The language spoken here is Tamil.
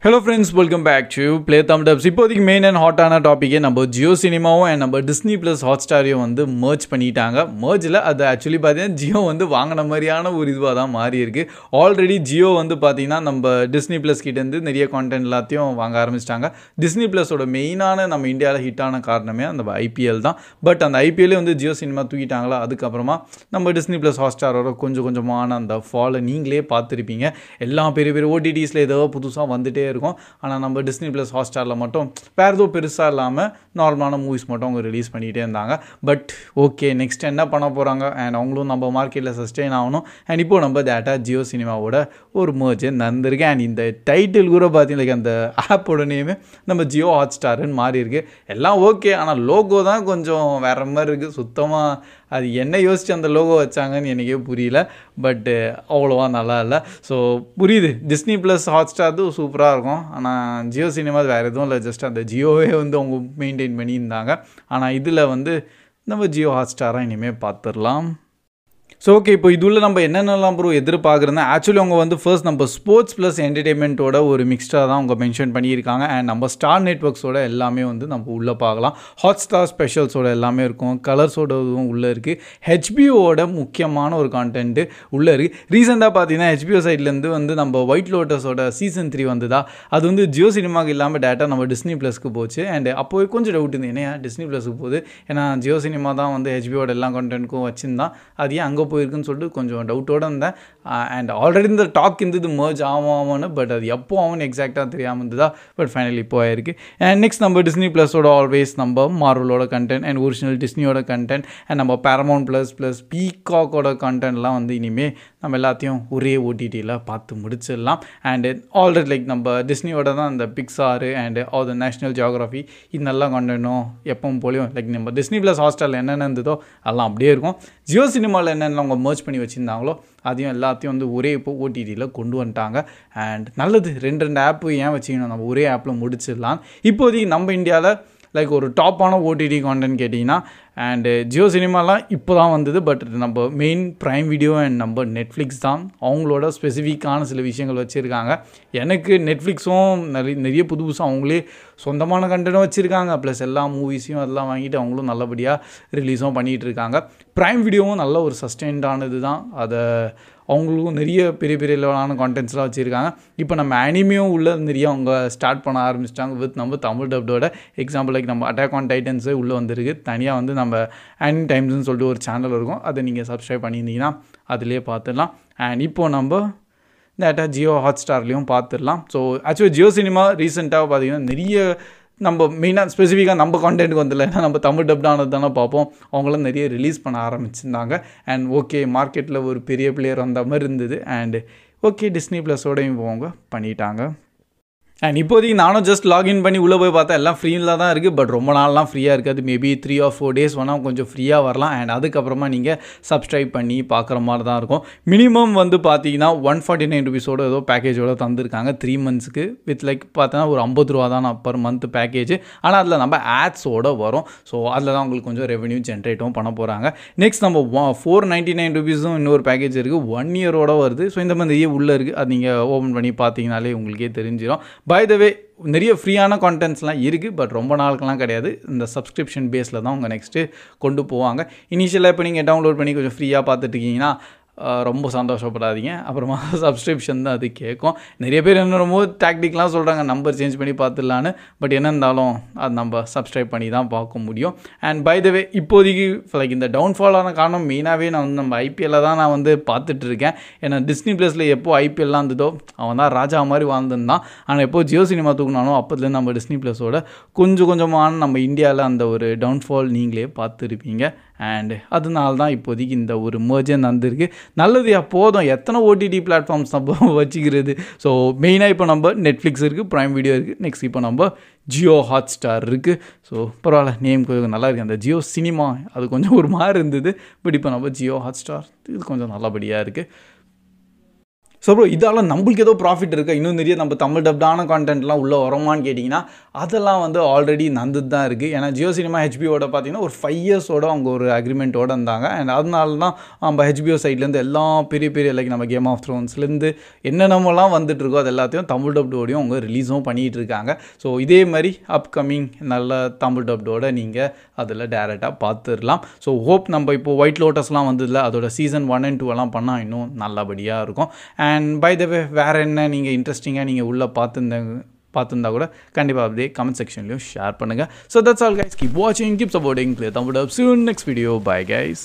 Hello friends, welcome back to Play Thumb Dubs. இப்போதைக்கு மெயின் அண்ட் ஹாட்டான டாப்பிக்கே நம்ம ஜியோ சினிமாவும் அண்ட் நம்ம டிஸ்னி ப்ளஸ் ஹாட்ஸ்டாரையும் வந்து மர்ஜ் பண்ணிட்டாங்க. மர்ஜில் அது ஆக்சுவலி பார்த்தீங்கன்னா ஜியோ வந்து வாங்கின மாதிரியான ஒரு இதுவாக தான் மாறி இருக்கு. ஆல்ரெடி ஜியோ வந்து பார்த்தீங்கன்னா நம்ம டிஸ்னி ப்ளஸ் கிட்டேருந்து நிறைய கான்டென்ட் எல்லாத்தையும் வாங்க ஆரம்பிச்சிட்டாங்க. டிஸ்னி ப்ளஸோட மெயினான நம்ம இந்தியாவில் ஹிட்டான காரணமே அந்த ஐபிஎல் தான். பட் அந்த ஐபிஎல்லே வந்து ஜியோ சினிமா தூக்கிட்டாங்களா, அதுக்கப்புறமா நம்ம டிஸ்னி ப்ளஸ் ஹாட்ஸ்டாரோட கொஞ்சம் கொஞ்சமான அந்த ஃபாலை நீங்களே பார்த்துருப்பீங்க. எல்லாம் பெரிய பெரிய ஓடிடிஸில் ஏதோ புதுசாக வந்துட்டே இருக்கும். ஆனால் நம்ம டிஸ்னி ப்ளஸ் ஹாட்ஸ்டாரில் மட்டும் வேறு ஏதோ பெருசாக இல்லாமல் நார்மலான மூவிஸ் மட்டும் அவங்க ரிலீஸ் பண்ணிகிட்டே இருந்தாங்க. பட் ஓகே, நெக்ஸ்ட் என்ன பண்ண போகிறாங்க அண்ட் அவங்களும் நம்ம மார்க்கெட்டில் சஸ்டெயின் ஆகணும். அண்ட் இப்போது நம்ம டேட்டா ஜியோ சினிமாவோட ஒரு மர்ஜ் நடந்திருக்கு. அண்ட் இந்த டைட்டில் கூட பார்த்தீங்கன்னா அந்த ஆப்போட நேமே நம்ம ஜியோ ஹாட்ஸ்டாருன்னு மாறி இருக்கு. எல்லாம் ஓகே, ஆனால் லோகோ தான் கொஞ்சம் வேறு மாதிரி இருக்குது. சுத்தமாக அது என்ன யோசிச்சு அந்த லோகோ வச்சாங்கன்னு எனக்கே புரியல. பட்டு அவ்வளோவா நல்லா இல்லை. ஸோ புரியுது, டிஸ்னி ப்ளஸ் ஹாட்ஸ்டார் சூப்பராக இருக்கும். ஆனால் ஜியோ சினிமா வேறு எதுவும் இல்லை, ஜஸ்ட் அந்த ஜியோவே வந்து அவங்க மெயின்டைன் பண்ணியிருந்தாங்க. ஆனால் இதில் வந்து நம்ம ஜியோ ஹாட்ஸ்டாராக இனிமேல் பார்த்துடலாம். ஸோ ஓகே, இப்போ இதுள்ள நம்ம என்னென்னலாம் ப்ரோ எதிர்பார்க்குறேன்னா, ஆக்சுவலி அவங்க வந்து ஃபர்ஸ்ட் நம்ம ஸ்போர்ட்ஸ் ப்ளஸ் என்டர்டெயின்மெண்ட்டோட ஒரு மிக்ஸ்டாக தான் அவங்க மென்ஷன் பண்ணியிருக்காங்க. அண்ட் நம்ம ஸ்டார் நெட்வொர்க்ஸோட எல்லாமே வந்து நம்ம உள்ளே பார்க்கலாம். ஹாட் ஸ்டார் ஸ்பெஷல்ஸோட எல்லாமே இருக்கும், கலர்ஸோட இதுவும் உள்ளே இருக்குது. ஹெச்பிஓட முக்கியமான ஒரு கான்டென்ட்டு உள்ளே இருக்குது. ரீசெண்டாக பார்த்தீங்கன்னா ஹெச்பிஓ சைட்லேருந்து வந்து நம்ம ஒயிட் லோட்டஸோட சீசன் 3 வந்துதா, அது வந்து ஜியோ சினிமாவுக்கு இல்லாமல் டேட்டா நம்ம டிஸ்னி ப்ளஸ்க்கு போச்சு. அண்ட் அப்போவே கொஞ்சம் டவுட் இருந்து, ஏன்னா டிஸ்னி ப்ளஸ்க்கு போகுது, ஏன்னா ஜியோ சினிமா தான் வந்து ஹெச்பிஓட எல்லா கான்டென்ட்க்கும் வச்சுருந்தான், அது ஏன் அங்கே போயிருக்குன்னு சொல்லிட்டு கொஞ்சம் டவுட்டோடு இருந்தேன். அண்ட் ஆல்ரெடி இந்த டாக் இருந்தது மர்ஜ் ஆமான்னு, பட் அது எப்போ அவன் எக்ஸாக்டாக தெரியாமல் இருந்ததா. பட் ஃபைனலி இப்போ ஆயிருக்கு. அண்ட் நெக்ஸ்ட் நம்ம டிஸ்னி ப்ளஸோட ஆல்வேஸ் நம்ம மார்வலோட கண்டென்ட் அண்ட் ஒரிஜினல் டிஸ்னியோட கண்டென்ட் அண்ட் நம்ம பேரமௌண்ட் ப்ளஸ் பீகாக்கோட கண்டென்ட்லாம் வந்து இனிமேல் நம்ம எல்லாத்தையும் ஒரே ஓடிடியில் பார்த்து முடிச்சிடலாம். அண்டு ஆல்ரெடி லைக் நம்ம டிஸ்னியோட தான் இந்த Pixar and all the National Geographic இதெல்லாம் கண்டென்ட்டும் எப்பவும் போலையும் லைக் நம்ம டிஸ்னி ப்ளஸ் ஹாட்ஸ்டாரில் என்னென்ன இருந்ததோ அதெல்லாம் அப்படியே இருக்கும். ஜியோ சினிமாவில் என்னென்ன அவங்க மர்ஜ் பண்ணி வச்சுருந்தாங்களோ அதையும் எல்லாத்தையும் வந்து ஒரே இப்போ ஓடிடியில் கொண்டு வந்துட்டாங்க. அண்ட் நல்லது, ரெண்டு ஆப்பு ஏன் வச்சுக்கணும், நம்ம ஒரே ஆப்பில் முடிச்சிடலாம். இப்போதைக்கு நம்ம இந்தியாவில் லைக் ஒரு டாப்பான ஓடிடி கான்டென்ட் கேட்டிங்கன்னா அண்டு ஜியோ சினிமாலாம் இப்போ தான் வந்தது. பட் நம்ம மெயின் ப்ரைம் வீடியோ அண்ட் நம்ம நெட்ஃப்ளிக்ஸ் தான் அவங்களோட ஸ்பெசிஃபிக்கான சில விஷயங்கள் வச்சுருக்காங்க. எனக்கு நெட்ஃப்ளிக்ஸும் நிறைய புதுசாக அவங்களே சொந்தமான கண்டென்ட்டும் வச்சுருக்காங்க, ப்ளஸ் எல்லா மூவிஸையும் அதெல்லாம் வாங்கிட்டு அவங்களும் நல்லபடியாக ரிலீஸும் பண்ணிகிட்டு இருக்காங்க. ப்ரைம் வீடியோவும் நல்ல ஒரு சஸ்டெயின்டானது தான், அதை அவங்களுக்கும் நிறைய பெரிய பெரிய லெவலான கான்டென்ட்ஸ்லாம் வச்சுருக்காங்க. இப்போ நம்ம அனிமியும் உள்ளே நிறைய அவங்க ஸ்டார்ட் பண்ண ஆரம்பிச்சிட்டாங்க வித் நம்ம தமிழ் டப்டோட. எக்ஸாம்பிள் லைக் நம்ம அட்டாக் ஆன் டைட்டன்ஸே உள்ளே வந்துருக்கு. தனியாக வந்து நம்ம அனி டைம்ஸ்னு சொல்லிட்டு ஒரு சேனல் இருக்கும், அதை நீங்கள் சப்ஸ்கிரைப் பண்ணியிருந்தீங்கன்னா அதிலே பார்த்துடலாம். அண்ட் இப்போது நம்ம டேட்டா ஜியோ ஹாட்ஸ்டார்லேயும் பார்த்துடலாம். ஸோ ஆக்சுவலி ஜியோ சினிமா ரீசெண்டாக பார்த்தீங்கன்னா நிறைய நம்ம மெயினாக ஸ்பெசிஃபிக்காக நம்ம கான்டென்ட்டுக்கு வந்துடல, ஏன்னா நம்ம தமிழ் டப்டானது தானே பார்ப்போம். அவங்களாம் நிறைய ரிலீஸ் பண்ண ஆரம்பிச்சிருந்தாங்க. அண்ட் ஓகே, மார்க்கெட்டில் ஒரு பெரிய பிளேயர் அந்த மாதிரி இருந்தது. அண்டு ஓகே, டிஸ்னி ப்ளஸோடையும் அவங்க பண்ணிட்டாங்க. அண்ட் இப்போதைக்கு நானும் ஜஸ்ட் லாகின் பண்ணி உள்ளே போய் பார்த்தா எல்லாம் ஃப்ரீயில் தான் இருக்குது. பட் ரொம்ப நாள்லாம் ஃப்ரீயாக இருக்காது, மேபி 3 or 4 days வேணால் கொஞ்சம் ஃப்ரீயாக வரலாம். அண்ட் அதுக்கப்புறமா நீங்கள் சப்ஸ்கிரைப் பண்ணி பார்க்குற மாதிரி தான் இருக்கும். மினிமம் வந்து பார்த்தீங்கன்னா 149 rupees ஏதோ பேக்கேஜோட தந்துருக்காங்க 3 monthsக்கு. வித் லைக் பார்த்தோன்னா ஒரு 50 ரூபா தான் பர் மந்த் பேக்கேஜ். ஆனால் அதில் நம்ம ஆட்ஸோடு வரும். ஸோ அதில் தான் உங்களுக்கு கொஞ்சம் ரெவென்யூ ஜென்ரேட்டும் பண்ண போகிறாங்க. நெக்ஸ்ட் நம்ம 499 rupees இன்னொரு பேக்கேஜ் இருக்குது, 1 year வருது. ஸோ இந்த மாதிரி நிறைய உள்ளே இருக்குது, அது நீங்கள் ஓப்பன் பண்ணி பார்த்தீங்கனாலே உங்களுக்கே தெரிஞ்சிடும். பை த வே நிறைய ஃப்ரீயான கான்டென்ட்ஸ்லாம் இருக்குது, பட் ரொம்ப நாளுக்கெல்லாம் கிடையாது. இந்த சப்ஸ்கிரிப்ஷன் பேஸில் தான் அவங்க நெக்ஸ்ட்டு கொண்டு போவாங்க. இனிஷியலாக இப்போ நீங்கள் டவுன்லோட் பண்ணி கொஞ்சம் ஃப்ரீயாக பார்த்துட்ருக்கீங்கன்னா ரொம்ப சந்தோஷப்படாதீங்க, அப்புறமா சப்ஸ்கிரிப்ஷன் தான் அது கேட்கும். நிறைய பேர் என்ன ரொம்ப டாக்டிக்லாம் சொல்கிறாங்க நம்பர் சேஞ்ச் பண்ணி பார்த்துடலான்னு. பட் என்ன இருந்தாலும் அது நம்ம சப்ஸ்கிரைப் பண்ணி தான் பார்க்க முடியும். அண்ட் பை த வே இப்போதைக்கு லைக் இந்த டவுன்ஃபாலான காரணம் மெயினாகவே நான் வந்து நம்ம ஐபிஎல்லை தான் நான் வந்து பார்த்துட்ருக்கேன். ஏன்னா டிஸ்னி ப்ளஸில் எப்போ ஐபிஎல்லாம் இருந்ததோ அவன் தான் ராஜா மாதிரி வாழ்ந்துருந்தான். ஆனால் எப்போ ஜியோ சினிமா தூக்கினாலும் அப்போதுலேருந்து நம்ம டிஸ்னி ப்ளஸோட கொஞ்சம் கொஞ்சமான நம்ம இந்தியாவில் அந்த ஒரு டவுன்ஃபால் நீங்களே பார்த்துருப்பீங்க. அண்ட் அதனால தான் இப்போதைக்கு இந்த ஒரு மர்ஜே நடந்திருக்கு. நல்லது, போதும் எத்தனை ஓடிடி பிளாட்ஃபார்ம்ஸ் நம்ம வச்சுக்கிறது. ஸோ மெயினாக இப்போ நம்ம நெட்ஃப்ளிக்ஸ் இருக்குது, ப்ரைம் வீடியோ இருக்குது, நெக்ஸ்ட் இப்போ நம்ம ஜியோ ஹாட்ஸ்டார் இருக்குது. ஸோ பரவாயில்ல, நேம் கொஞ்சம் நல்லா இருக்குது. அந்த ஜியோ சினிமா அது கொஞ்சம் ஒரு மாதிரி இருந்தது, பட் இப்போ நம்ம ஜியோ ஹாட்ஸ்டார் இது கொஞ்சம் நல்லபடியாக இருக்குது. ஸோ ப்ரோ இதால் நம்மளுக்கு ஏதோ ப்ராஃபிட் இருக்கா, இன்னும் நிறைய நம்ம தமிழ் டப்டான கான்டென்ட்லாம் உள்ளே வருமானு கேட்டிங்கன்னா அதெல்லாம் வந்து ஆல்ரெடி நந்துட்டு தான் இருக்குது. ஏன்னா ஜியோ சினிமா ஹெச்பிஓட பார்த்தீங்கன்னா ஒரு 5 இயர்ஸோட அவங்க ஒரு அக்ரிமெண்ட்டோடு இருந்தாங்க. அண்ட் அதனால தான் நம்ம ஹெச்பிஓ சைட்லேருந்து எல்லாம் பெரிய பெரிய லைக் நம்ம கேம் ஆஃப் த்ரோன்ஸ்லேருந்து என்னென்னமெல்லாம் வந்துட்டுருக்கோ அது எல்லாத்தையும் தமிழ் டப்டோடையும் அவங்க ரிலீஸும் பண்ணிகிட்டு இருக்காங்க. ஸோ இதே மாதிரி அப்கமிங் நல்ல தமிழ் டப்டோட நீங்கள் அதில் டேரெக்டாக பார்த்துடலாம். ஸோ ஹோப் நம்ம இப்போது ஒயிட் லோட்டஸ்லாம் வந்ததில்ல, அதோட சீசன் 1 and 2 எல்லாம் பண்ணால் இன்னும் நல்லபடியாக இருக்கும். அண்ட் பை த வே வேறு என்ன நீங்கள் இன்ட்ரெஸ்டிங்காக நீங்கள் உள்ளே பார்த்துருந்தா கூட கண்டிப்பாக அப்படியே கமெண்ட் செக்ஷன்லையும் ஷேர் பண்ணுங்கள். So that's all guys, keep வாட்சிங், keep supporting Play Thumb Dub. See you in next video. Bye guys.